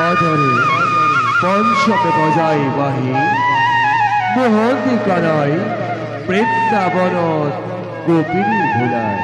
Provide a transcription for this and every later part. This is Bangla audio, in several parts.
আদরে পঞ্চমে বজাই বাহি মোহন কানাই বৃন্দাবনত গোপিনী ভোলায়।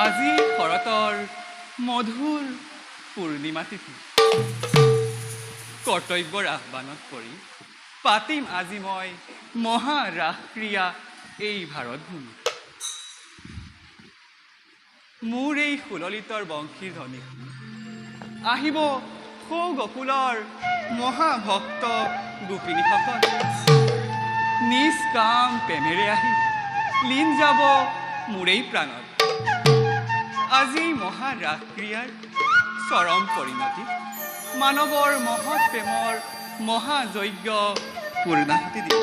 আজি শৰতৰ মধুৰ পূৰ্ণিমা তিথি কৰ্তব্যৰ আহ্বানত পৰি পাতিম আজি মই মহা ৰাস ক্ৰিয়া এই ভাৰতভূমি। মোৰ এই সুললিতৰ বংশীৰ ধ্বনি আহিব সৌ গকুলৰ মহাভক্ত গোপিনীসকল নিজ কাম প্ৰেমেৰে আহি লীন যাব মোৰেই প্ৰাণত। আজি মহা ৰাস ক্ৰিয়াৰ চৰম পৰিণতি মানৱৰ মহৎ প্ৰেমৰ মহাযজ্ঞ পূৰ্ণাহুতি দিব।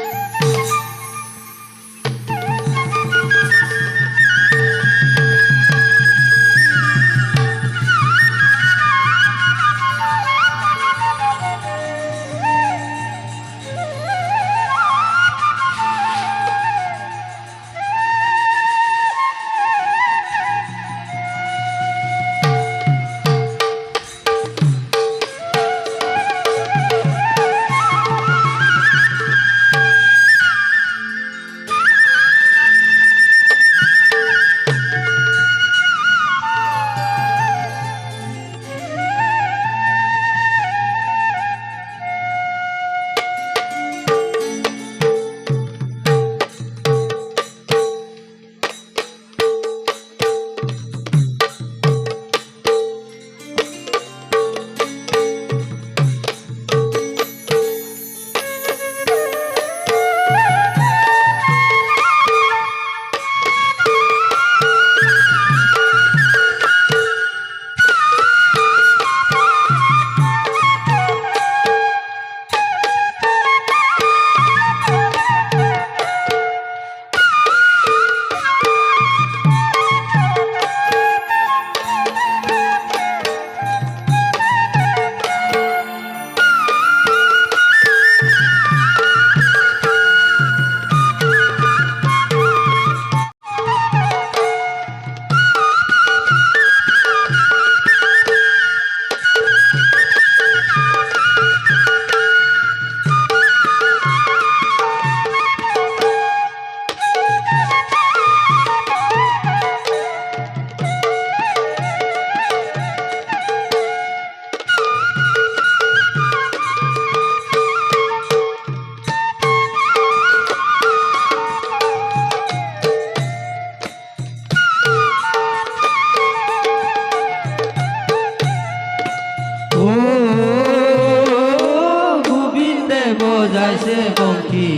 বজাইছে বংশী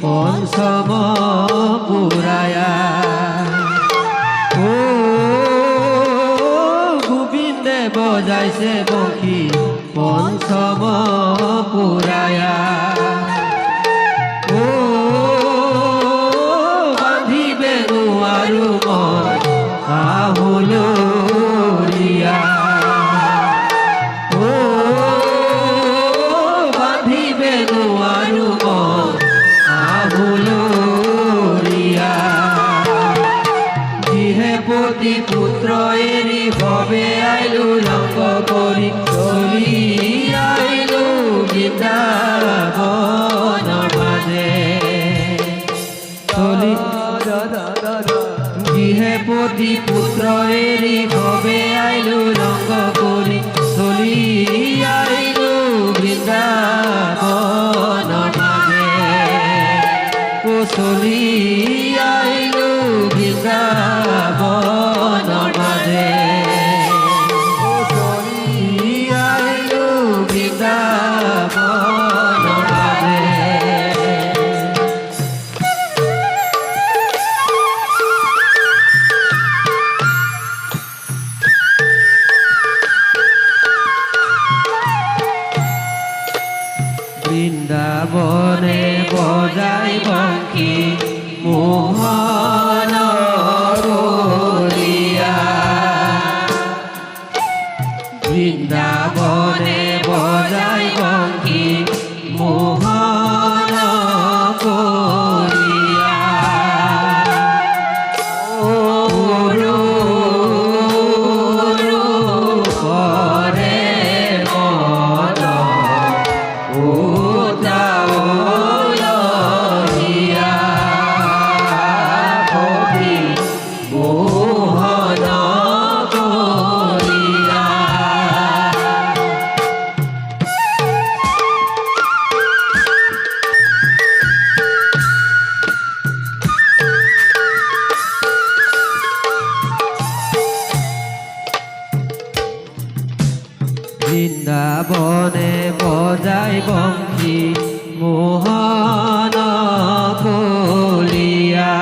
পঞ্চম পুৰায়া ও গোবিন্দে বজাইছে বংশী পঞ্চম পুৰায়া ও বান্ধিবে নোৱাৰো মন আহুলৰীয়া পুত্র এরি ভবে আইলু লঙ্গ করি চলি আইলু বৃন্দাবন মাঝে চলি গৃহপতি পুত্র এরি ভবে আইলু লঙ্গ করি চলি আইলু বৃন্দাবন মাঝে ও চলি আইলু বৃন্দাবন মাঝে ও চলি আইলু বৃন্দাবন মাঝে মোহন করিয়া বৃন্দাবনে বজাই বঙ্কি মোহন করিয়া করে মন উদাওলিয়া কবি মোহন করিয়া বৃন্দাবনে বজাই বংশী মোহন কলিয়া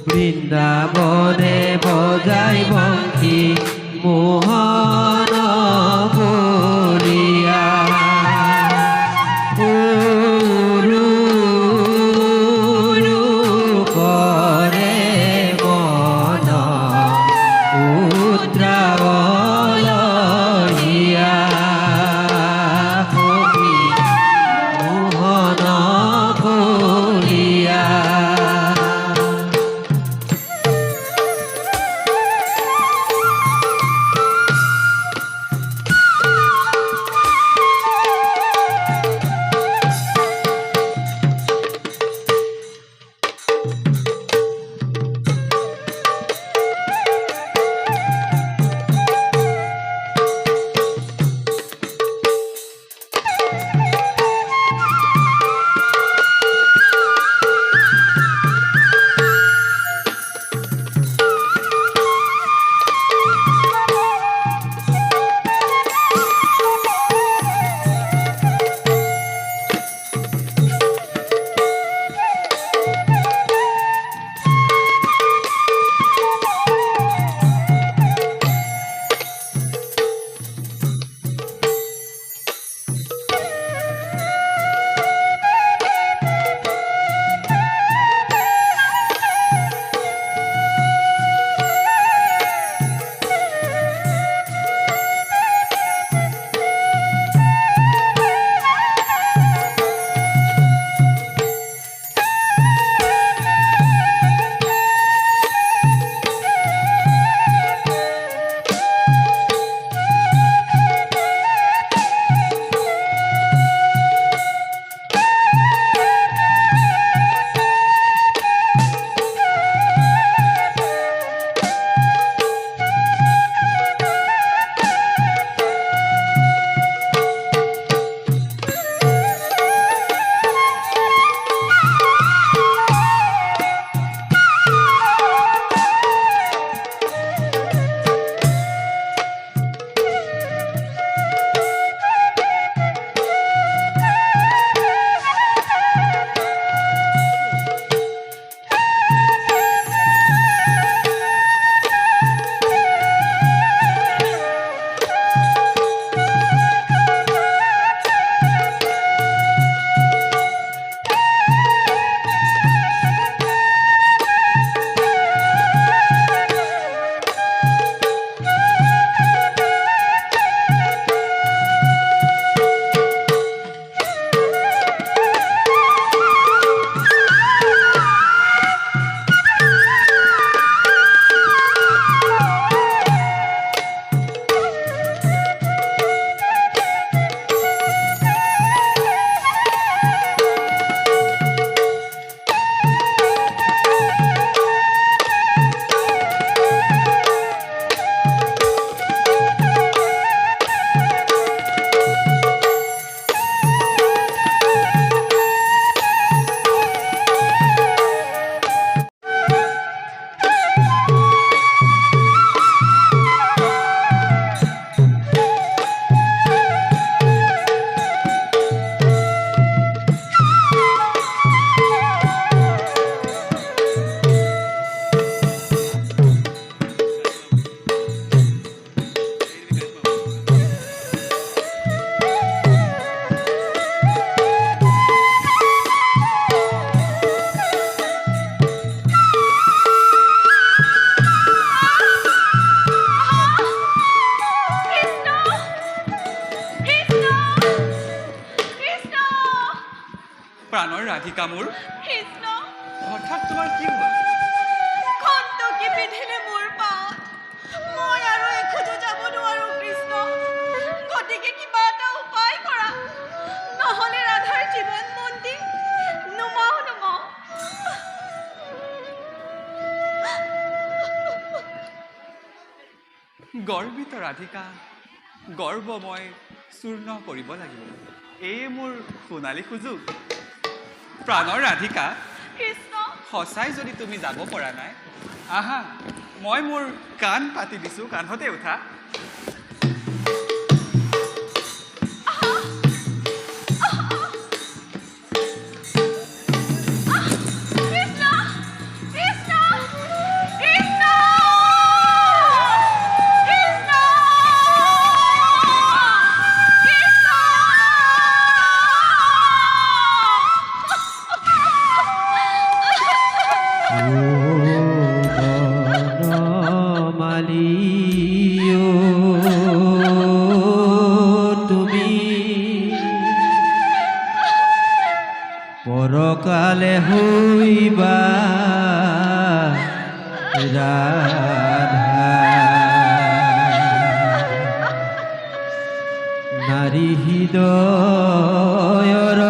বৃন্দাবনে বজাই বংশী মোহন কলিয়া করে মন উদ্রাবলিয়া কবি মোহন কলিয়া ৰাধিকা মোৰ কৃষ্ণ হঠাৎ তোমাৰ কি হ'ল খন্তকী পিন্ধিলে মোৰ পাত মই আৰু এখোজো যাব নোৱাৰো কৃষ্ণ গতিকে কিবা এটা উপায় কৰা নহলে ৰাধাৰ জীৱন মন্দিৰ নুমাও নুমাও গৰ্বিত ৰাধিকা গৰ্ব মই চূৰ্ণ কৰিব লাগিব এই মোৰ সোণালী সুযোগ প্ৰাণৰ ৰাধিকা কৃষ্ণ সঁচাই যদি তুমি যাব পৰা নাই আহা মই মোৰ কাণ পাতি দিছোঁ কাণতে উঠা কৃষ্ণ কৃষ্ণ কৃষ্ণ কৃষ্ণ ও বনমালী ও তুমি পৰকালে হইবা ৰাধা নাৰী হৃদয়ৰ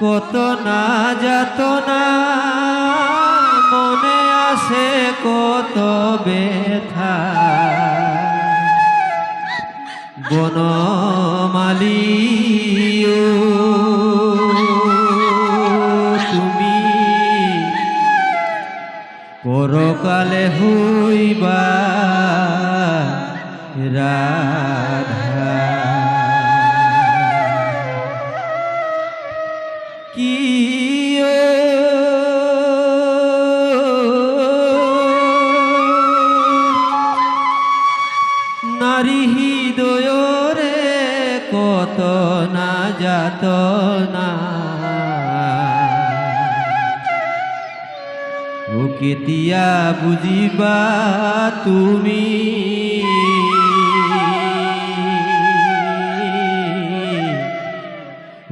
কত না যাতনা মনে আছে কত ব্যথা বনমালী ও তুমি পৰকালে হইবা রাধা কি নারী হৃদয়রে কত না যাতনা ও কেতিয়া বুঝিবা তুমি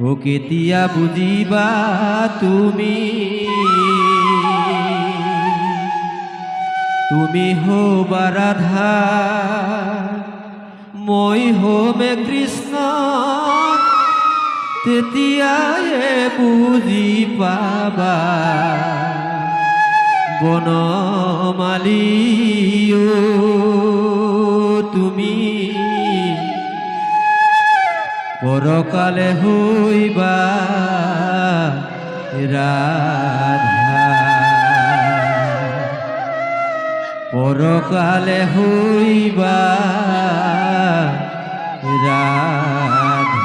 ও কেতিয়া বুঝিবা তুমি তুমি হবা রাধা মই হমে কৃষ্ণ তেতিয়ায়ে বুঝি পাবা বনমালী ও তুমি পরকালে হইবা রাধা পরকালে হইবা রাধা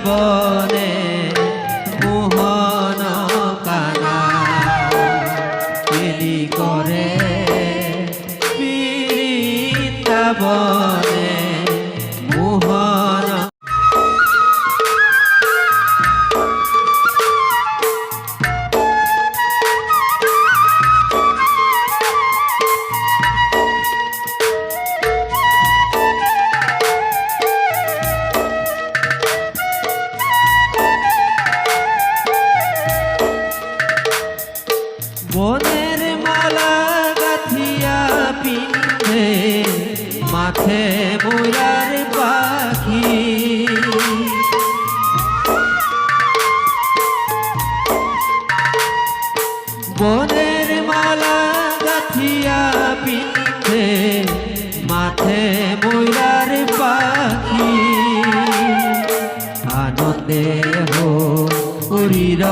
বৃন্দাবনে মোহন কানা কেলি করে বৃন্দাবনে মোহন বনের মালা গাথিয়া পিন্ধে মাথে ময়ূর পাখি বনের মালা গাথিয়া পিন্ধে মাথে ময়ূর পাখি আনন্দে হরির